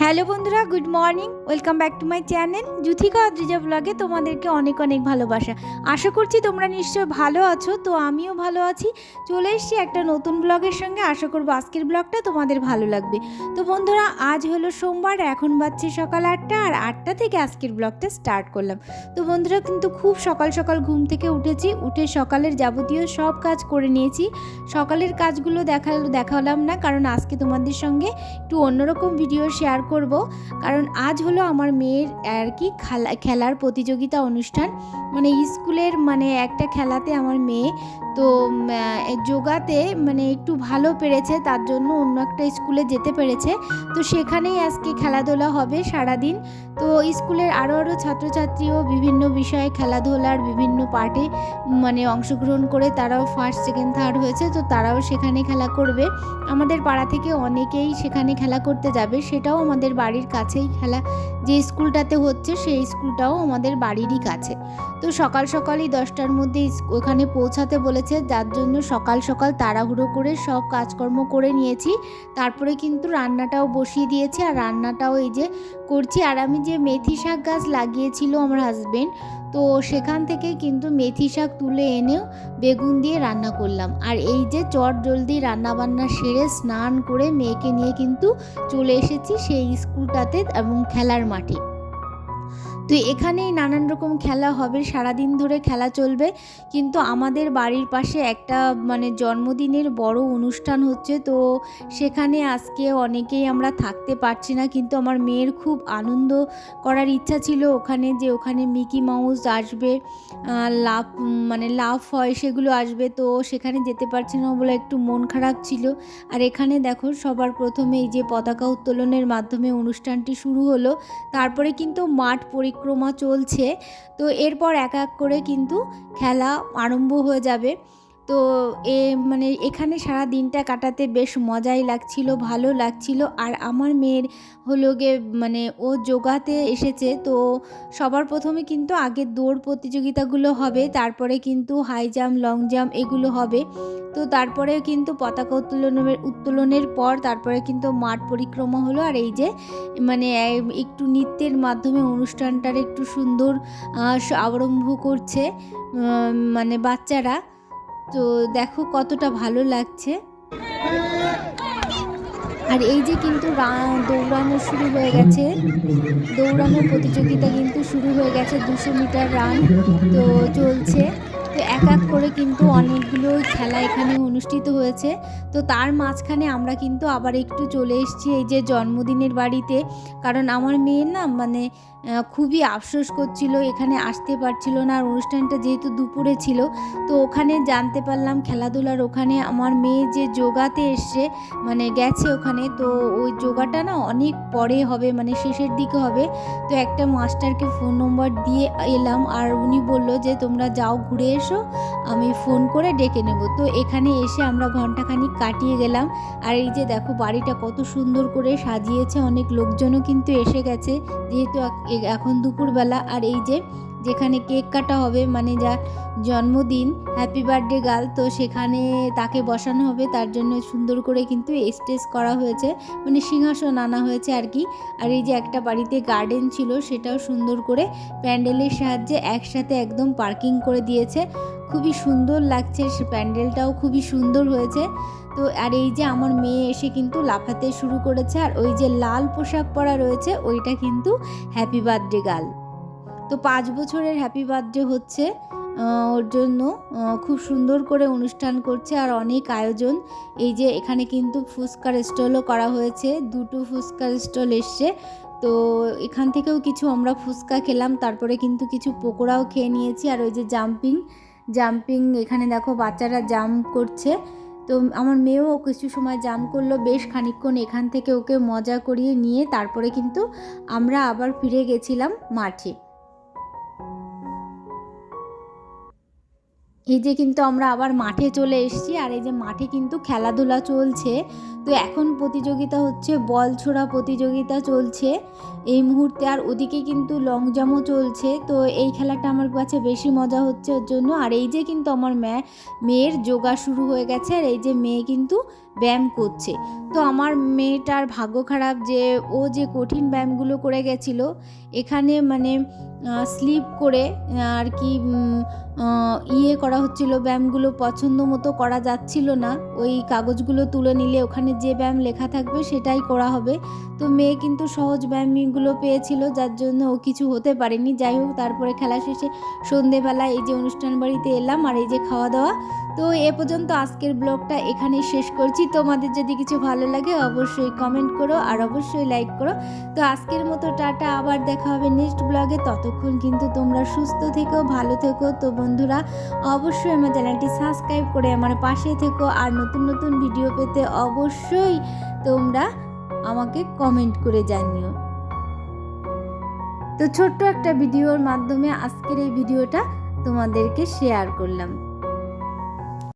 Hello বন্ধুরা, good morning. Welcome back to my channel Juthika Adrija ব্লগে তোমাদেরকে অনেক অনেক ভালোবাসা। আশা করছি তোমরা নিশ্চয় ভালো আছো। তো আমিও ভালো আছি। চলে এসেছি একটা নতুন ব্লগের সঙ্গে। আশা করবো আজকের ব্লগটা তোমাদের ভালো লাগবে। তো বন্ধুরা, আজ হলো সোমবার, এখন বাজছে সকাল 8টা, আর 8টা থেকে আজকের ব্লগটা স্টার্ট করলাম। তো বন্ধুরা, কিন্তু খুব সকাল সকাল ঘুম থেকে উঠেছি। উঠে সকালের যাবতীয় সব কাজ করে নিয়েছি। সকালের কাজগুলো দেখালাম না, কারণ আজকে তোমাদের সঙ্গে একটু অন্যরকম ভিডিও শেয়ার করব। কারণ আজ হলো আমার মেয়ের আর কি খেলার প্রতিযোগিতা অনুষ্ঠান, মানে স্কুলের একটা খেলাতে আমার মেয়ে তো যোগাতে একটু ভালো পেরেছে, তার জন্য অন্য একটা স্কুলে যেতে পেরেছে। তো সেখানেই আজকে খেলাধুলা হবে সারাদিন। তো স্কুলের আরও ছাত্রছাত্রীও বিভিন্ন বিষয়ে খেলাধুলার বিভিন্ন পার্টে অংশগ্রহণ করে তারাও ফার্স্ট সেকেন্ড থার্ড হয়েছে। তো তারাও সেখানে খেলা করবে। আমাদের পাড়া থেকে অনেকেই সেখানে খেলা করতে যাবে। সেটাও আমাদের বাড়ির কাছেই খেলা, যে স্কুলটাতে হচ্ছে সেই স্কুলটাও আমাদের বাড়িরই কাছে। তো সকাল সকালই 10টার মধ্যে ওখানে পৌঁছাতে বলেছে, যার জন্য সকাল সকাল তাড়াহুড়ো করে সব কাজকর্ম করে নিয়েছি। তারপরে কিন্তু রান্নাটাও বসিয়ে দিয়েছি, আর রান্নাটাও এই যে করছি। আর আমি যে মেথি শাক গাছ লাগিয়েছিল আমার হাজবেন্ড, তো সেখান থেকে কিন্তু মেথি শাক তুলে এনেও বেগুন দিয়ে রান্না করলাম। আর এই যে চট জলদি রান্নাবান্না সেরে স্নান করে মেয়েকে নিয়ে কিন্তু চলে এসেছি সেই স্কুলটাতে এবং খেলার মাঠে। তো এখানেই নানান রকম খেলা হবে, সারাদিন ধরে খেলা চলবে। কিন্তু আমাদের বাড়ির পাশে একটা জন্মদিনের বড় অনুষ্ঠান হচ্ছে। তো সেখানে আজকে অনেকেই আমরা থাকতে পারছি না, কিন্তু আমার মেয়ের খুব আনন্দ করার ইচ্ছা ছিল ওখানে, যে ওখানে মিকি মাউস আসবে, লাভ হয় সেগুলো আসবে। তো সেখানে যেতে পারছি না বলে একটু মন খারাপ ছিল। আর এখানে দেখো, সবার প্রথমে এই যে পতাকা উত্তোলনের মাধ্যমে অনুষ্ঠানটি শুরু হলো। তারপরে কিন্তু মাঠ পরিক্রমা চলছে। তো এরপর এক এক করে কিন্তু খেলা আরম্ভ হয়ে যাবে। তো এখানে সারা দিনটা কাটাতে বেশ মজাই লাগছিল, ভালো লাগছিল। আর আমার মেয়ের হলো গিয়ে ও যোগাতে এসেছে। তো সবার প্রথমে কিন্তু আগে দৌড় প্রতিযোগিতাগুলো হবে, তারপরে কিন্তু হাই জাম্প, লং জাম্প এগুলো হবে। তো তারপরে কিন্তু পতাকা উত্তোলনের পর তারপরে কিন্তু মাঠ পরিক্রমা হলো। আর এই যে একটু নৃত্যের মাধ্যমে অনুষ্ঠানটার একটু সুন্দর আরম্ভ করছে বাচ্চারা। তো দেখো কতটা ভালো লাগছে। আর এই যে কিন্তু দৌড়ানো শুরু হয়ে গেছে, দৌড়ানোর প্রতিযোগিতা কিন্তু শুরু হয়ে গেছে। 200 মিটার রান তো চলছে। তো এক এক করে কিন্তু অনেকগুলো খেলা এখানে অনুষ্ঠিত হয়েছে। তো তার মাঝখানে আমরা কিন্তু আবার একটু চলে এসেছি এই যে জন্মদিনের বাড়িতে। কারণ আমার মেয়ে না খুবই আফসোস করছিল, এখানে আসতে পারছিল না। আর অনুষ্ঠানটা যেহেতু দুপুরে ছিল, তো ওখানে জানতে পারলাম খেলাধুলার ওখানে আমার মেয়ে যে যোগাতে এসছে, গেছে ওখানে। তো ওই যোগাটা না অনেক পরে হবে, শেষের দিকে হবে। তো একটা মাস্টারকে ফোন নম্বর দিয়ে এলাম, আর উনি বললো যে তোমরা যাও ঘুরে এসো, আমি ফোন করে ডেকে নেব। তো এখানে এসে আমরা ঘন্টাখানিক কাটিয়ে গেলাম। আর এই যে দেখো বাড়িটা কত সুন্দর করে সাজিয়েছে, অনেক লোকজনও কিন্তু এসে গেছে, যেহেতু এখন দুপুরবেলা। আর এই যে যেখানে কেক কাটা হবে, যা জন্মদিন, হ্যাপি বার্থডে গার্ল, তো সেখানে তাকে বসানো হবে। তার জন্য সুন্দর করে কিন্তু স্টেজ করা হয়েছে, সিংহাসন আনা হয়েছে আর কি। আর এই যে একটা বাড়িতে গার্ডেন ছিল, সেটাও সুন্দর করে প্যান্ডেলের সাহায্যে একসাথে একদম পার্কিং করে দিয়েছে। খুবই সুন্দর লাগছে, সে প্যান্ডেলটাও খুবই সুন্দর হয়েছে। তো আর এই যে আমার মেয়ে এসে কিন্তু লাফাতে শুরু করেছে। আর ওই যে লাল পোশাক পরা রয়েছে, ওইটা কিন্তু হ্যাপি বার্থডে গার্ল। তো 5 বছরের হ্যাপি বার্থডে হচ্ছে ওর জন্য। খুব সুন্দর করে অনুষ্ঠান করছে, আর অনেক আয়োজন। এই যে এখানে কিন্তু ফুচকার স্টলও করা হয়েছে, 2টো ফুচকার স্টল এসছে। তো এখান থেকেও কিছু আমরা ফুচকা খেলাম, তারপরে কিন্তু কিছু পকোড়াও খেয়ে নিয়েছি। আর ওই যে জাম্পিং এখানে দেখো বাচ্চারা জাম্প করছে। তো আমার মেয়েও কিছু সময় জাম্প করলো, বেশ খানিকক্ষণ এখান থেকে ওকে মজা করিয়ে নিয়ে তারপরে কিন্তু আমরা আবার ফিরে গেছিলাম মাঠে। এই যে কিন্তু আমরা আবার মাঠে চলে এসেছি, আর এই যে মাঠে কিন্তু খেলাধুলা চলছে। তো এখন প্রতিযোগিতা হচ্ছে, বল ছোড়া প্রতিযোগিতা চলছে এই মুহূর্তে, আর ওদিকে কিন্তু লং জাম্পও চলছে। তো এই খেলাটা আমার কাছে বেশি মজা হচ্ছে ওর জন্য। আর এই যে কিন্তু আমার মেয়ের যোগা শুরু হয়ে গেছে, আর এই যে মেয়ে কিন্তু ব্যায়াম করছে। তো আমার মেয়েটার ভাগ্য খারাপ যে ও যে কঠিন ব্যায়ামগুলো করে গেছিলো, এখানে মানে স্লিপ করে আর কি ইয়ে করা হচ্ছিল, ব্যায়ামগুলো পছন্দ মতো করা যাচ্ছিল না। ওই কাগজগুলো তুলে নিলে ওখানে যে ব্যায়াম লেখা থাকবে সেটাই করা হবে। তো মেয়ে কিন্তু সহজ ব্যায়ামগুলো পেয়েছিল, যার জন্য ও কিছু হতে পারেনি। যাই হোক, তারপরে খেলা শেষে সন্ধেবেলা এই যে অনুষ্ঠান বাড়িতে এলাম, আর এই যে খাওয়া দাওয়া। তো এ পর্যন্ত আজকের ব্লগটা এখানেই শেষ করছি। তোমাদের যদি কিছু ভালো লাগে অবশ্যই কমেন্ট করো, আর অবশ্যই লাইক করো। তো আজকের মতো টাটা, আবার দেখা হবে নেক্সট ব্লগে। ততক্ষণ কিন্তু তোমরা সুস্থ থেকো, ভালো থেকো। তো বন্ধুরা, অবশ্যই আমার চ্যানেলটি সাবস্ক্রাইব করে আমার পাশে থেকো, আর নতুন নতুন ভিডিও পেতে অবশ্যই তোমরা আমাকে কমেন্ট করে জানিও। তো ছোট্ট একটা ভিডিওর মাধ্যমে আজকের এই ভিডিওটা তোমাদেরকে শেয়ার করলাম।